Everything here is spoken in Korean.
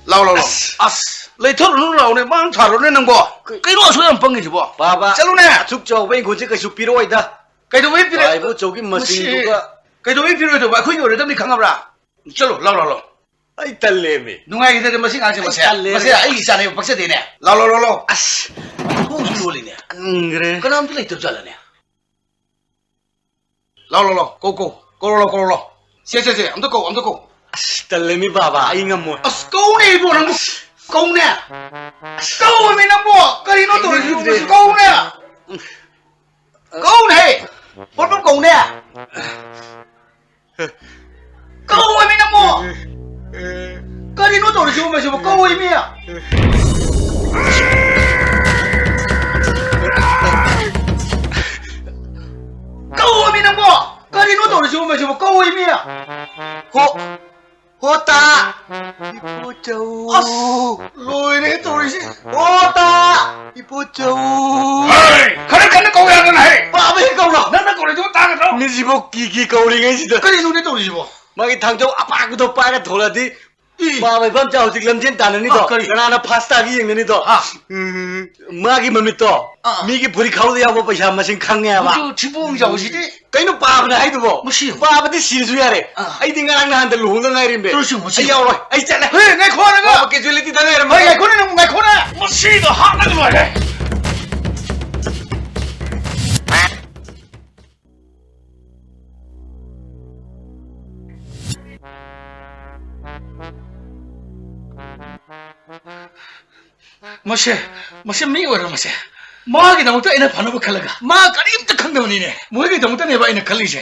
라오. 아스. 레이터로 나오네. 망 타로네 능보. 그이로 소연 뻥이지 뭐. 바바. 짤로네. 죽적뱅 고지 그 슈피로이다. 그래도 왜 필요해? 아이고 저기 머신도가. 그래도 왜 필요해? 봐. 그게 오래 담니 강가브라. 짤로 라오. 아이 딸내미. 누가 이들 머신 아지 마세요. 마세요. 아이 있잖아요. 박사 되네. 라오. 아스. 홍수 올리네. 그래. 그놈도 레이터 잘라네. 라오. 고로. 세. 암도 고. 딸내미 바바. 아이 ngầm 아스 고네 이보 능 고네. 고미 능보. 그리노 또 이거 고네. 고네. 뭘 고네. 고미 능보. 그리노 또 이거 뭐 고이미야. 고미 능보. 그리노 또 이거 뭐 고이미야. 호따. 이보자우. 아스. 로이네 또 이시. 호따. 이보자우. 에이, 그렇게 고야는 해. 바바 이거라. 나는 고래 좀 따가서. 니 집어 기기 거울이가 있어. 그래 눈에 또 이시 뭐. 마기 당장 아빠도 빠가 돌아디. 바바 밤 자우 지금 렌 다는 니도. 그래. 그나나 파스타기 있는 니도. 마기 맘이도. 미기 불이 가우디 하고 빠시 한 마신 강해야 봐. 저 지붕이 잡으시지? Kaino baabna haydu bo. Mushi. Baabdi siisu yare. Ay dinga nang handa luhunga ngairimbe. Terus yung mushi. Ay yaw ay chala. 헤이 내 코하는 Baaba 거. ke juliti dana yare. 헤이 코는 내 코는. 무시도 하는 거 말해. 무시 미워라 무시. 마기 너무 또 이나 반응 칼라가. 마 까림도 강대문이네. 뭐게 너무 또 내봐 이나 칼리지.